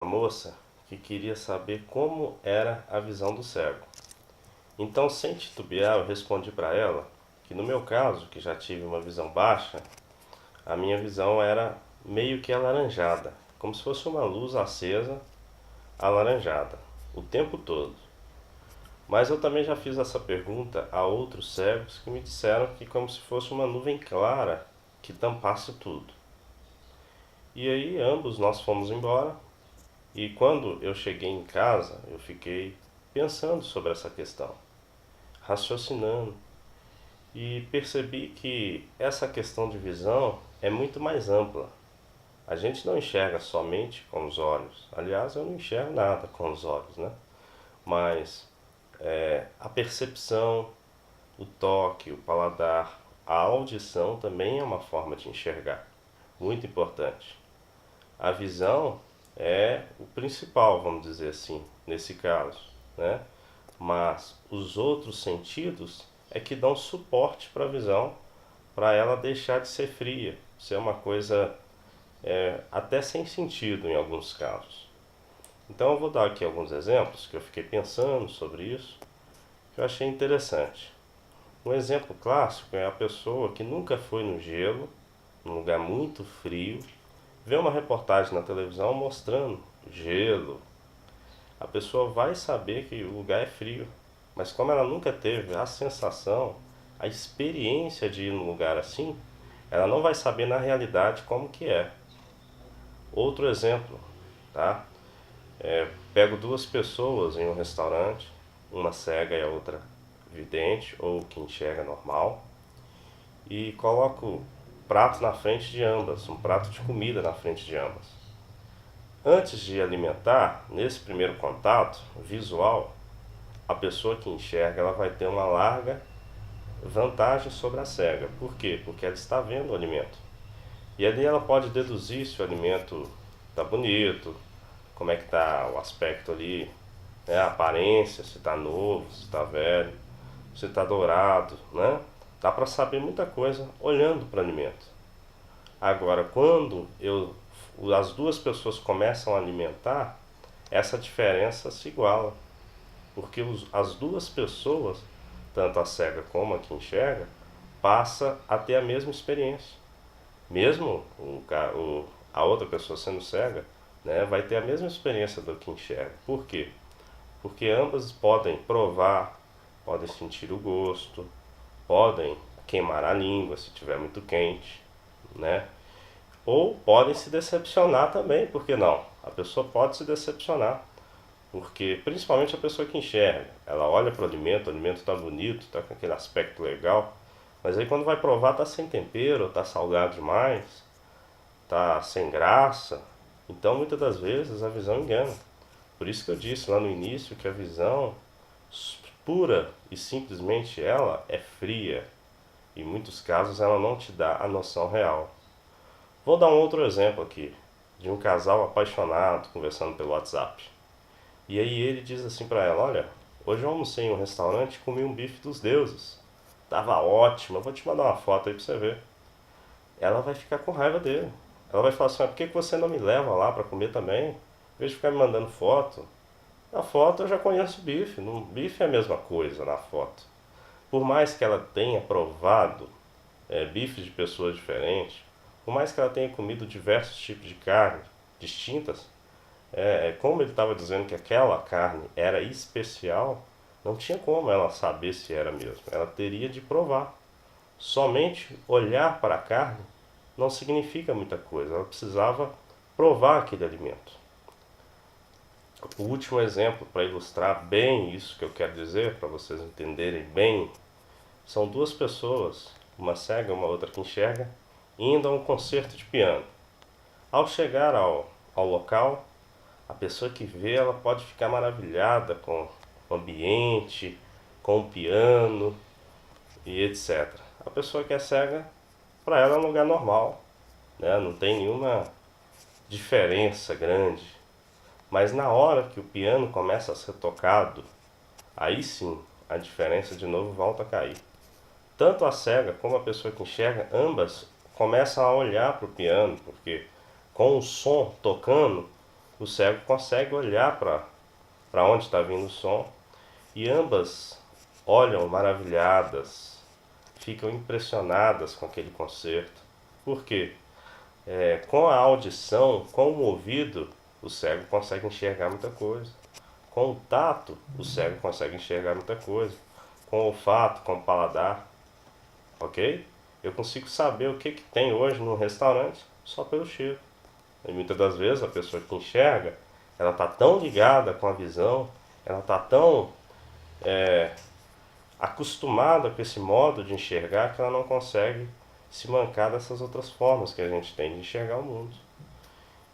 moça que queria saber como era a visão do cego. Então, sem titubear, eu respondi para ela que no meu caso, que já tive uma visão baixa, a minha visão era meio que alaranjada, como se fosse uma luz acesa alaranjada, o tempo todo. Mas eu também já fiz essa pergunta a outros cegos que me disseram que como se fosse uma nuvem clara que tampasse tudo. E aí ambos nós fomos embora e quando eu cheguei em casa eu fiquei pensando sobre essa questão, raciocinando e percebi que essa questão de visão é muito mais ampla. A gente não enxerga somente com os olhos. Aliás, eu não enxergo nada com os olhos, né? Mas a percepção, o toque, o paladar, a audição também é uma forma de enxergar. Muito importante. A visão é o principal, vamos dizer assim, nesse caso, né? Mas os outros sentidos é que dão suporte para a visão, para ela deixar de ser fria, ser uma coisa até sem sentido em alguns casos. Então eu vou dar aqui alguns exemplos que eu fiquei pensando sobre isso, que eu achei interessante. Um exemplo clássico é a pessoa que nunca foi no gelo, num lugar muito frio, vê uma reportagem na televisão mostrando gelo. A pessoa vai saber que o lugar é frio, mas como ela nunca teve a sensação, a experiência de ir num lugar assim, ela não vai saber na realidade como que é. Outro exemplo, tá? Pego duas pessoas em um restaurante, uma cega e a outra vidente ou que enxerga normal, e coloco prato na frente de ambas, um prato de comida na frente de ambas. Antes de alimentar, nesse primeiro contato visual, a pessoa que enxerga ela vai ter uma larga vantagem sobre a cega. Por quê? Porque ela está vendo o alimento. E ali ela pode deduzir se o alimento está bonito, como é que está o aspecto ali, né? A aparência, se está novo, se está velho, se está dourado, né? Dá para saber muita coisa olhando para o alimento. Agora, quando as duas pessoas começam a alimentar, essa diferença se iguala, porque as duas pessoas, tanto a cega como a que enxerga, passa a ter a mesma experiência. Mesmo a outra pessoa sendo cega, né, vai ter a mesma experiência do que enxerga. Por quê? Porque ambas podem provar, podem sentir o gosto, podem queimar a língua se estiver muito quente, né? Ou podem se decepcionar também, por que não? A pessoa pode se decepcionar, porque principalmente a pessoa que enxerga, ela olha para o alimento está bonito, está com aquele aspecto legal, mas aí quando vai provar está sem tempero, está salgado demais, está sem graça. Então muitas das vezes a visão engana. Por isso que eu disse lá no início que a visão pura e simplesmente ela é fria. Em muitos casos ela não te dá a noção real. Vou dar um outro exemplo aqui, de um casal apaixonado conversando pelo WhatsApp. E aí ele diz assim para ela, olha, hoje eu almocei em um restaurante e comi um bife dos deuses. Tava ótimo, eu vou te mandar uma foto aí pra você ver. Ela vai ficar com raiva dele. Ela vai falar assim, por que você não me leva lá para comer também? Em vez de ficar me mandando foto. Na foto eu já conheço o bife, no bife é a mesma coisa na foto. Por mais que ela tenha provado bifes de pessoas diferentes, por mais que ela tenha comido diversos tipos de carne distintas, como ele estava dizendo que aquela carne era especial, não tinha como ela saber se era mesmo. Ela teria de provar. Somente olhar para a carne não significa muita coisa. Ela precisava provar aquele alimento. O último exemplo para ilustrar bem isso que eu quero dizer, para vocês entenderem bem, são duas pessoas, uma cega e uma outra que enxerga, indo a um concerto de piano. Ao chegar ao local, a pessoa que vê ela pode ficar maravilhada com o ambiente, com o piano e etc. A pessoa que é cega, para ela é um lugar normal, né? Não tem nenhuma diferença grande. Mas na hora que o piano começa a ser tocado, aí sim a diferença de novo volta a cair. Tanto a cega como a pessoa que enxerga, ambas começam a olhar para o piano, porque com o som tocando, o cego consegue olhar para onde está vindo o som e ambas olham maravilhadas, ficam impressionadas com aquele concerto. Por quê? Com a audição, com o ouvido, o cego consegue enxergar muita coisa. Com o tato, o cego consegue enxergar muita coisa. Com o olfato, com o paladar, ok? Eu consigo saber o que tem hoje no restaurante só pelo cheiro. E muitas das vezes a pessoa que enxerga, ela está tão ligada com a visão, ela está tão acostumada com esse modo de enxergar que ela não consegue se mancar dessas outras formas que a gente tem de enxergar o mundo.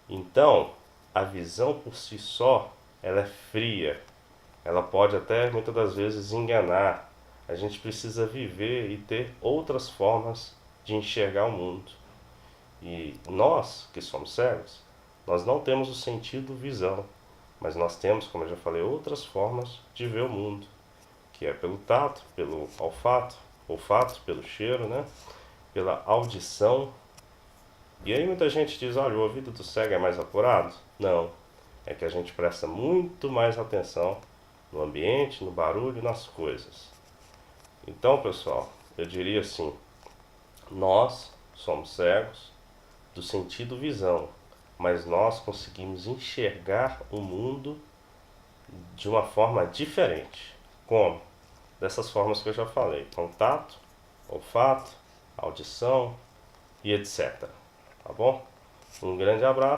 Então, a visão por si só, ela é fria. Ela pode até muitas das vezes enganar. A gente precisa viver e ter outras formas de enxergar o mundo. E nós, que somos cegos, nós não temos o sentido visão, mas nós temos, como eu já falei, outras formas de ver o mundo, que é pelo tato, pelo olfato, pelo cheiro, né? Pela audição. E aí muita gente diz, olha, o ouvido do cego é mais apurado? Não, é que a gente presta muito mais atenção no ambiente, no barulho, nas coisas. Então, pessoal, eu diria assim, nós somos cegos do sentido visão, mas nós conseguimos enxergar o mundo de uma forma diferente. Como? Dessas formas que eu já falei, contato, olfato, audição e etc. Tá bom? Um grande abraço.